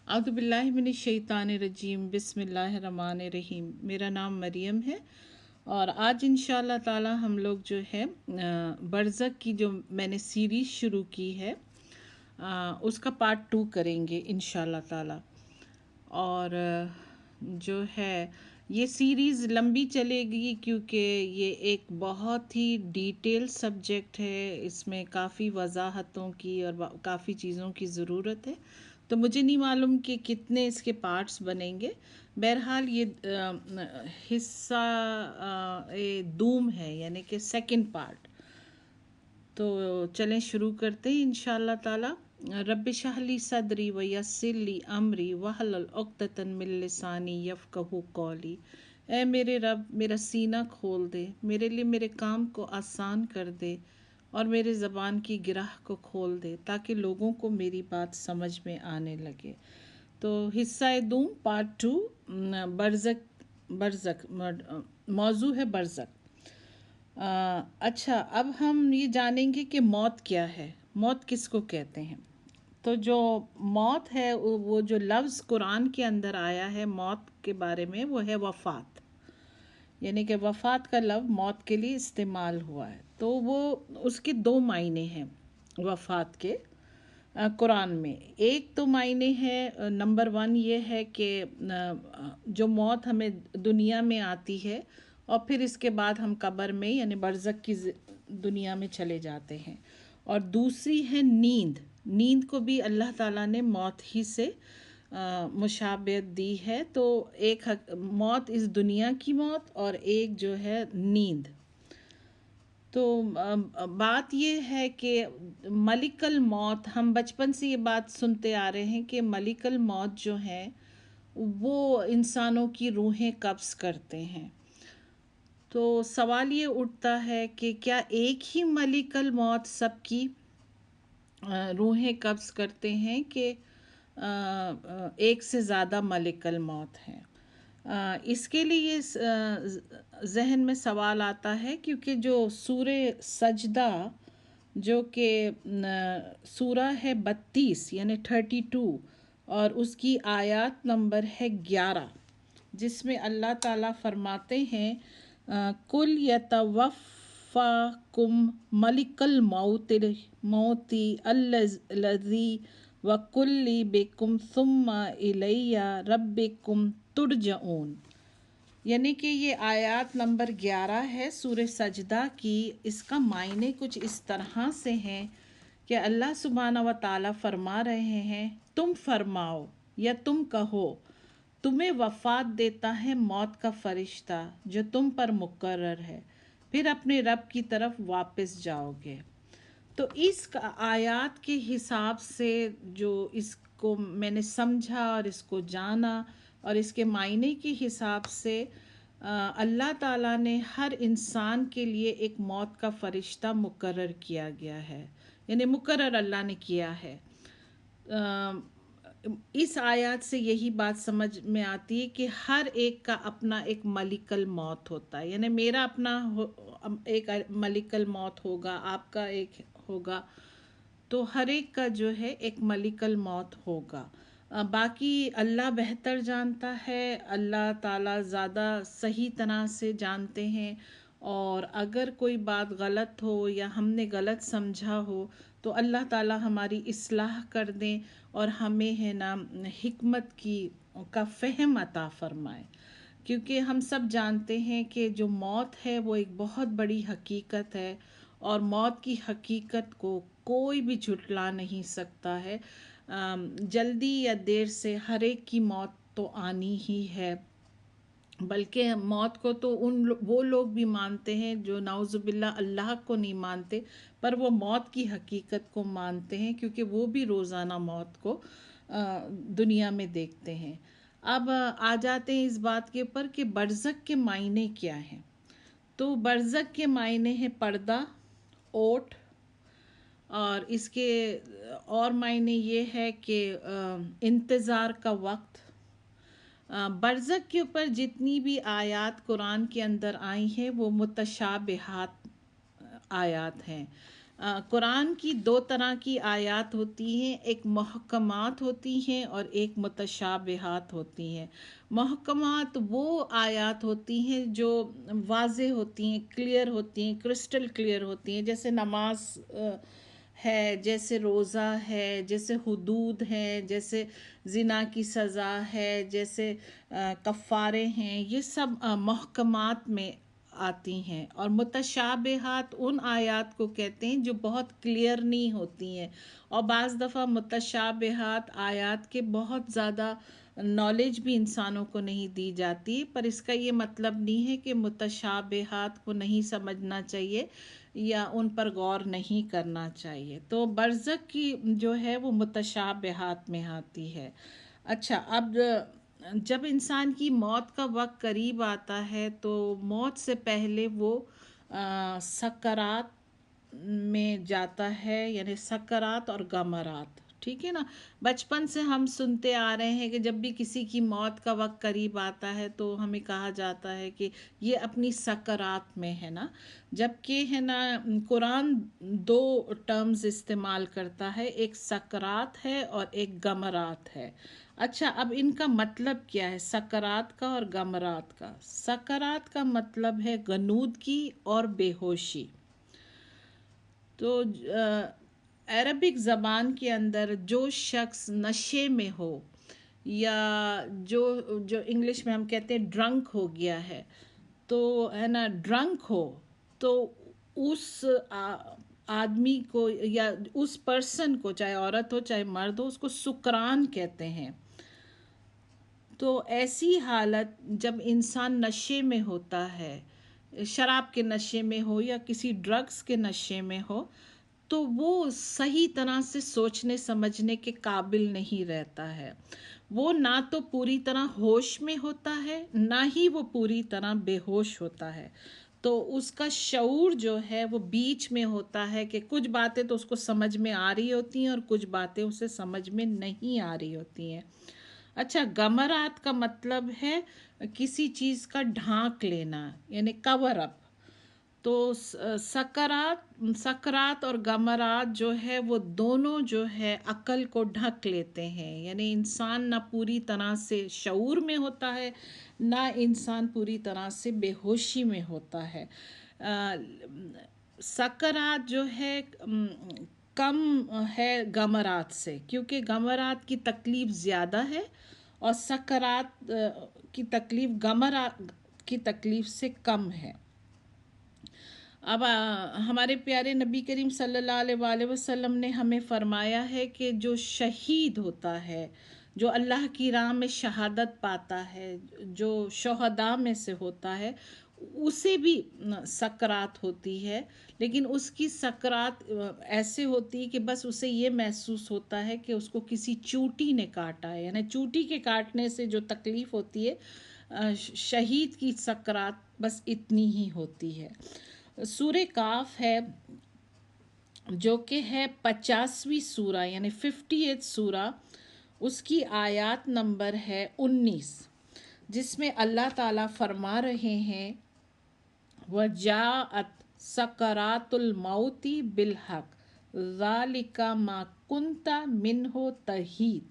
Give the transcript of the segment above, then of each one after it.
अऊज़ु बिल्लाहि मिनश शैतानिर रजीम बिस्मिल्लाहिर्रहमानिर्रहीम। मेरा नाम मरियम है और आज इंशाअल्लाह ताला हम लोग जो है बरज़क की जो मैंने सीरीज़ शुरू की है उसका पार्ट 2 करेंगे इंशाअल्लाह ताला। और जो है ये सीरीज़ लंबी चलेगी क्योंकि ये एक बहुत ही डिटेल सब्जेक्ट है। इसमें काफ़ी वजाहतों की और काफ़ी चीज़ों की ज़रूरत है, तो मुझे नहीं मालूम कि कितने इसके पार्ट्स बनेंगे। बहरहाल ये हिस्सा ये दूम है, यानी कि सेकंड पार्ट। तो चलें शुरू करते हैं इंशाअल्लाह ताला। रब्बि शहली सदरी व यस्सिर ली अमरी वहलुल उक़दतन मिन लिसानी यफ़क़हू क़ौली। ऐ मेरे रब, मेरा सीना खोल दे, मेरे लिए मेरे काम को आसान कर दे और मेरे ज़बान की गिरह को खोल दे ताकि लोगों को मेरी बात समझ में आने लगे। तो हिस्सा दूम पार्ट 2, बरज़क बरज़क मौजू है बरज़क। अच्छा, अब हम ये जानेंगे कि मौत क्या है, मौत किसको कहते हैं। तो जो मौत है वो जो लफ्ज़ कुरान के अंदर आया है मौत के बारे में, वो है वफ़ात, यानी कि वफ़ात का लफ्ज़ मौत के लिए इस्तेमाल हुआ है। तो वो उसके दो मायने हैं वफ़ात के कुरान में। एक तो मायने है, नंबर 1 ये है कि जो मौत हमें दुनिया में आती है और फिर इसके बाद हम कब्र में यानी बरज़क की दुनिया में चले जाते हैं। और दूसरी है नींद। नींद को भी अल्लाह ताला ने मौत ही से मुशाबहत दी है। तो एक मौत इस दुनिया की मौत और एक जो है नींद। तो बात ये है कि मलिकल मौत, हम बचपन से ये बात सुनते आ रहे हैं कि मलिकल मौत जो है वो इंसानों की रूहें कब्ज़ करते हैं। तो सवाल ये उठता है कि क्या एक ही मलिकल मौत सबकी रूहें कब्ज़ करते हैं कि एक से ज़्यादा मलिकल मौत हैं। इसके लिए जहन में सवाल आता है क्योंकि जो सूरे सजदा जो कि सूरा है 32 यानी 32 और उसकी आयत नंबर है 11, जिसमें अल्लाह ताला फरमाते हैं कुल यतवफ़्फ़ाकुम मलिकल मौती अल्लज़ी वकुल्ली बिकुम सुम्मा इलैया रब्बिकुम तुरजऊन। यानी कि ये आयत नंबर 11 है सूरह सजदा की। इसका मायने कुछ इस तरह से हैं कि अल्लाह सुब्हाना व ताला फरमा रहे हैं, तुम फरमाओ या तुम कहो, तुम्हें वफ़ात देता है मौत का फ़रिश्ता जो तुम पर मुकर्रर है, फिर अपने रब की तरफ वापस जाओगे। तो इस आयत के हिसाब से जो इसको मैंने समझा और इसको जाना और इसके मायने के हिसाब से अल्लाह ताला ने हर इंसान के लिए एक मौत का फ़रिश्ता मुकर्रर किया गया है, यानी मुकर्रर अल्लाह ने किया है। इस आयत से यही बात समझ में आती है कि हर एक का अपना एक मलिकल मौत होता है, यानी मेरा अपना एक मलिकल मौत होगा, आपका एक होगा, तो हर एक का जो है एक मलिकल मौत होगा। बाकी अल्लाह बेहतर जानता है, अल्लाह ताला ज़्यादा सही तरह से जानते हैं। और अगर कोई बात गलत हो या हमने गलत समझा हो तो अल्लाह ताला हमारी इस्लाह कर दें और हमें है ना हिकमत का फ़हम अता फ़रमाए। क्योंकि हम सब जानते हैं कि जो मौत है वो एक बहुत बड़ी हकीकत है और मौत की हकीकत को कोई भी झुटला नहीं सकता है। जल्दी या देर से हर एक की मौत तो आनी ही है। बल्कि मौत को तो वो लोग भी मानते हैं जो नाउज़ुबिल्लाह अल्लाह को नहीं मानते, पर वो मौत की हकीकत को मानते हैं क्योंकि वो भी रोज़ाना मौत को दुनिया में देखते हैं। अब आ जाते हैं इस बात के ऊपर कि बरज़क के मायने क्या हैं। तो बरज़क के मायने हैं पर्दा, ओट, और इसके और मायने ये है कि इंतज़ार का वक्त। बरज़क के ऊपर जितनी भी आयत कुरान के अंदर आई हैं वो मुतशाबिहात आयत हैं। قرآن کی دو طرح کی آیات ہوتی ہیں، ایک محکمات ہوتی ہیں اور ایک متشابہات ہوتی ہیں۔ محکمات وہ آیات ہوتی ہیں جو واضح ہوتی ہیں، کلیئر ہوتی ہیں، کرسٹل کلیئر ہوتی ہیں، جیسے نماز ہے، جیسے روزہ ہے، جیسے حدود ہیں، جیسے زنا کی سزا ہے، جیسے کفارے ہیں، یہ سب محکمات میں آتی ہیں۔ اور متشابہات ان آیات کو کہتے ہیں جو بہت کلیئر نہیں ہوتی ہیں، اور بعض دفعہ متشابہات آیات کے بہت زیادہ نالج بھی انسانوں کو نہیں دی جاتی، پر اس کا یہ مطلب نہیں ہے کہ متشابہات کو نہیں سمجھنا چاہیے یا ان پر غور نہیں کرنا چاہیے۔ تو برزخ کی جو ہے وہ متشابہات میں آتی ہے۔ اچھا، اب جب انسان کی موت کا وقت قریب آتا ہے تو موت سے پہلے وہ سکرات میں جاتا ہے، یعنی سکرات اور غمرات، ٹھیک ہے نا۔ بچپن سے ہم سنتے آ رہے ہیں کہ جب بھی کسی کی موت کا وقت قریب آتا ہے تو ہمیں کہا جاتا ہے کہ یہ اپنی سکرات میں ہے نا، جبکہ ہے نا قرآن دو ٹرمز استعمال کرتا ہے، ایک سکرات ہے اور ایک غمرات ہے۔ اچھا، اب ان کا مطلب کیا ہے، سکرات کا اور غمرات کا؟ سکرات کا مطلب ہے غنودگی اور بے ہوشی۔ تو عربک زبان کے اندر جو شخص نشے میں ہو یا جو انگلش میں ہم کہتے ہیں ڈرنک ہو گیا ہے، تو ہے نا ڈرنک ہو، تو اس آدمی کو یا اس پرسن کو، چاہے عورت ہو چاہے مرد ہو، اس کو سکران کہتے ہیں۔ تو ایسی حالت جب انسان نشے میں ہوتا ہے، شراب کے نشے میں ہو یا کسی ڈرگس کے نشے میں ہو، تو وہ صحیح طرح سے سوچنے سمجھنے کے قابل نہیں رہتا ہے۔ وہ نہ تو پوری طرح ہوش میں ہوتا ہے، نہ ہی وہ پوری طرح بے ہوش ہوتا ہے۔ تو اس کا شعور جو ہے وہ بیچ میں ہوتا ہے کہ کچھ باتیں تو اس کو سمجھ میں آ رہی ہوتی ہیں اور کچھ باتیں اسے سمجھ میں نہیں آ رہی ہوتی ہیں۔ اچھا، غمرات کا مطلب ہے کسی چیز کا ڈھانک لینا، یعنی کور اپ۔ تو سکرات اور غمرات جو ہے وہ دونوں جو ہے عقل کو ڈھک لیتے ہیں، یعنی انسان نہ پوری طرح سے شعور میں ہوتا ہے، نہ انسان پوری طرح سے بے ہوشی میں ہوتا ہے۔ سکرات جو ہے کم ہے غمرات سے، کیونکہ غمرات کی تکلیف زیادہ ہے اور سکرات کی تکلیف غمرات کی تکلیف سے کم ہے۔ اب ہمارے پیارے نبی کریم صلی اللہ علیہ وآلہ وسلم نے ہمیں فرمایا ہے کہ جو شہید ہوتا ہے، جو اللہ کی راہ میں شہادت پاتا ہے، جو شہداء میں سے ہوتا ہے، اسے بھی سکرات ہوتی ہے، لیکن اس کی سکرات ایسے ہوتی ہے کہ بس اسے یہ محسوس ہوتا ہے کہ اس کو کسی چوٹی نے کاٹا ہے، یعنی چوٹی کے کاٹنے سے جو تکلیف ہوتی ہے، شہید کی سکرات بس اتنی ہی ہوتی ہے۔ سورہ کاف ہے جو کہ ہے 50ویں سورہ، یعنی 58 سورہ، اس کی آیات نمبر ہے 19، جس میں اللہ تعالیٰ فرما رہے ہیں وَجَاءَتْ سَكَرَاتُ الْمَوْتِ بِالْحَقِّ ذَلِكَ مَا كُنْتَ مِنْهُ تَحِيدُ۔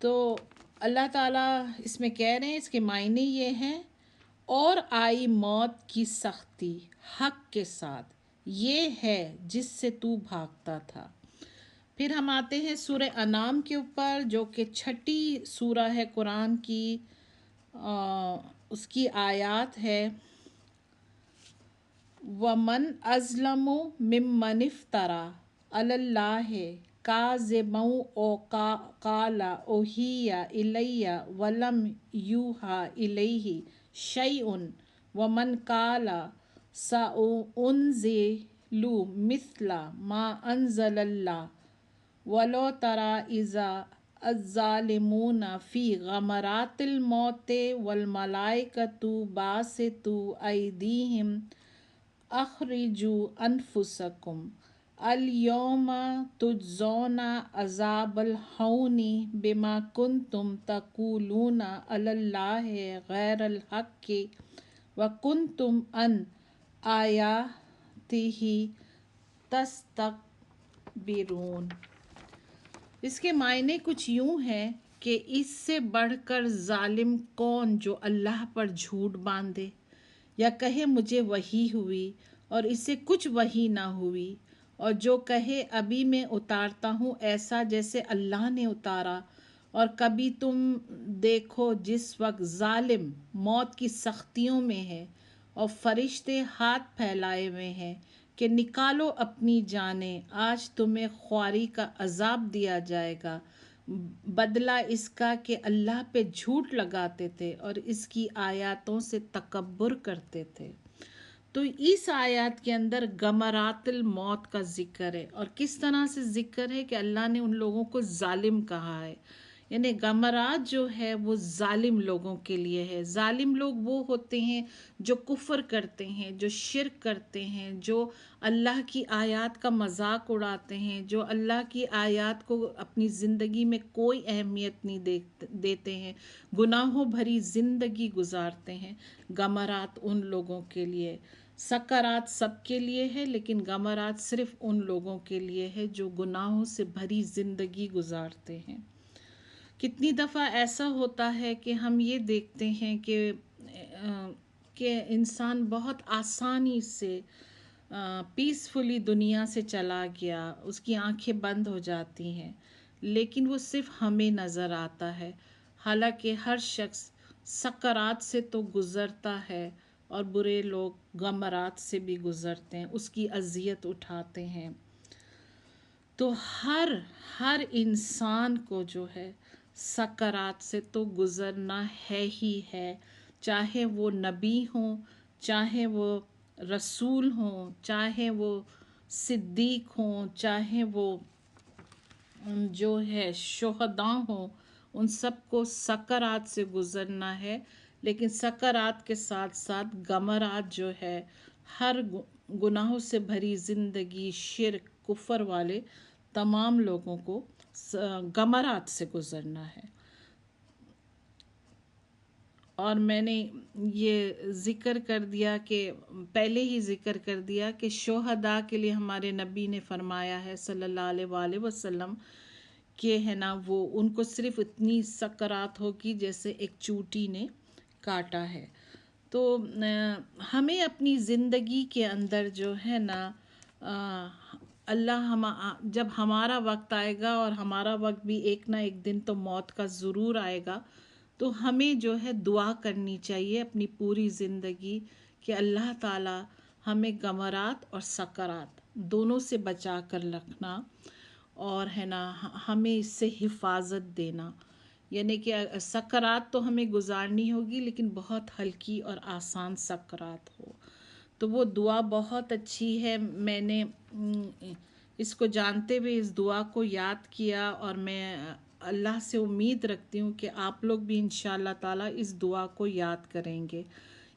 تو اللہ تعالیٰ اس میں کہہ رہے ہیں، اس کے معنی یہ ہیں، اور آئی موت کی سختی حق کے ساتھ، یہ ہے جس سے تو بھاگتا تھا۔ پھر ہم آتے ہیں سورہ انعام کے اوپر، جو کہ 6 سورہ ہے قرآن کی، اس کی آیات ہے وَمَنْ أَظْلَمُ مِمَّنِ افْتَرَى عَلَى اللَّهِ كَاذِبًا أَوْ قَالَ أُوحِيَ إِلَيَّ وَلَمْ يُوحَى إِلَيْهِ شَيْءٌ وَمَنْ قَالَ سَأُنْزِلُ مِثْلَ مَا أَنزَلَ اللَّهُ وَلَوْ تَرَىٰ إِذِ الظَّالِمُونَ فِي غَمَرَاتِ الْمَوْتِ وَالْمَلَائِكَةُ بَاسِطُو أَيْدِيهِمْ أَخْرِجُوا أَنفُسَكُمْ الْيَوْمَ تُجْزَوْنَ عَذَابَ الْهُونِ بِمَا كُنْتُمْ تَقُولُونَ عَلَى اللَّهِ غَيْرَ الْحَقِّ وَكُنْتُمْ عَنْ آيَاتِهِ तस्तकबिरून। इसके मायने कुछ यूं हैं कि इससे बढ़कर जालिम कौन जो अल्लाह पर झूठ बांधे या कहे मुझे वही हुई और इससे कुछ वही ना हुई, और जो कहे अभी मैं उतारता हूँ ऐसा जैसे अल्लाह ने उतारा। और कभी तुम देखो जिस वक्त जालिम मौत की सख्तियों में है और फरिश्ते हाथ फैलाए हुए हैं कि निकालो अपनी जानें, आज तुम्हें ख्वारी का अजाब दिया जाएगा, बदला इसका कि अल्लाह पे झूठ लगाते थे और इसकी आयतों से तकब्बुर करते थे। तो इस आयत के अंदर गमरातिल मौत का जिक्र है, और किस तरह से जिक्र है कि अल्लाह ने उन लोगों को जालिम कहा है। यानी गमरात जो है वो जालिम लोगों के लिए है। जालिम लोग वो होते हैं जो कुफ्र करते हैं, जो शिर्क करते हैं, जो अल्लाह की आयत का मजाक उड़ाते हैं, जो अल्लाह की आयत को अपनी ज़िंदगी में कोई अहमियत नहीं देते हैं, गुनाहों भरी ज़िंदगी गुजारते हैं। गमरात उन लोगों के लिए, सकरात सबके लिए है, लेकिन गमरात सिर्फ उन लोगों के लिए है जो गुनाहों से भरी ज़िंदगी गुजारते हैं। कितनी दफ़ा ऐसा होता है कि हम ये देखते हैं कि इंसान बहुत आसानी से पीसफुली दुनिया से चला गया, उसकी आंखें बंद हो जाती हैं, लेकिन वो सिर्फ हमें नज़र आता है। हालांकि हर शख्स सकरात से तो गुज़रता है और बुरे लोग गमरात से भी गुज़रते हैं, उसकी अज़ियत उठाते हैं। तो हर इंसान को जो है सकरात से तो गुज़रना है ही है, चाहे वो नबी हो, चाहे वो रसूल हो, चाहे वो सिद्दीक हो, चाहे वो जो है शुहदा हो, उन सबको सकरात से गुज़रना है। लेकिन सकरात के साथ साथ गमरात जो है, हर गुनाहों से भरी ज़िंदगी, शिर्क, कुफर वाले तमाम लोगों को गमरात से गुज़रना है। और मैंने ये ज़िक्र कर दिया कि पहले ही ज़िक्र कर दिया कि शुहदा के लिए हमारे नबी ने फरमाया है सल्लल्लाहु अलैहि वसल्लम कि है ना, वो उनको सिर्फ इतनी सकरात होगी जैसे एक चूटी ने काटा है। तो हमें अपनी ज़िंदगी के अंदर जो है ना, जब हमारा वक्त आएगा, और हमारा वक्त भी एक ना एक दिन तो मौत का ज़रूर आएगा, तो हमें जो है दुआ करनी चाहिए अपनी पूरी ज़िंदगी कि अल्लाह ताला हमें गमरात और सकरात दोनों से बचा कर रखना, और है ना हमें इससे हिफाजत देना। यानी कि सकरात तो हमें गुजारनी होगी, लेकिन बहुत हल्की और आसान सकरात हो। तो वो दुआ बहुत अच्छी है। मैंने इसको जानते हुए इस दुआ को याद किया, और मैं अल्लाह से उम्मीद रखती हूँ कि आप लोग भी इंशाअल्लाह ताला इस दुआ को याद करेंगे।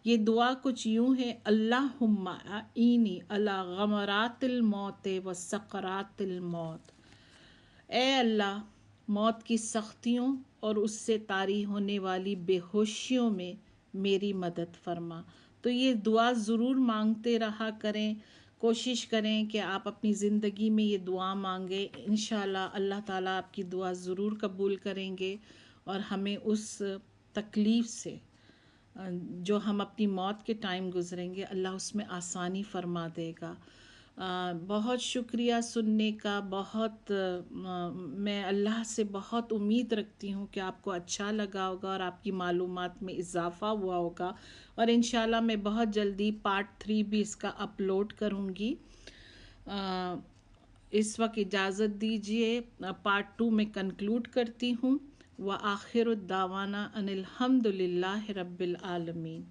ये दुआ कुछ यूँ है, अल्लाहुम्मा ईनी अला गमरातिल मौत व सकरातिल मौत। ए अल्लाह, मौत की सख्तियों और उससे तारी होने वाली बेहोशियों में मेरी मदद फरमा। तो ये दुआ ज़रूर मांगते रहा करें, कोशिश करें कि आप अपनी ज़िंदगी में ये दुआ मांगें। इंशाअल्लाह अल्लाह ताला आपकी दुआ ज़रूर कबूल करेंगे, और हमें उस तकलीफ़ से जो हम अपनी मौत के टाइम गुज़रेंगे, अल्लाह उसमें आसानी फ़रमा देगा। बहुत शुक्रिया सुनने का। मैं अल्लाह से बहुत उम्मीद रखती हूँ कि आपको अच्छा लगा होगा और आपकी मालूमात में इजाफ़ा हुआ होगा, और इंशाल्लाह मैं बहुत जल्दी पार्ट 3 भी इसका अपलोड करूँगी। इस वक्त इजाज़त दीजिए, पार्ट 2 में कंक्लूड करती हूँ। व आखिर दावाना अनिल हम्दुलिल्लाहि रब्बिल आलमीन।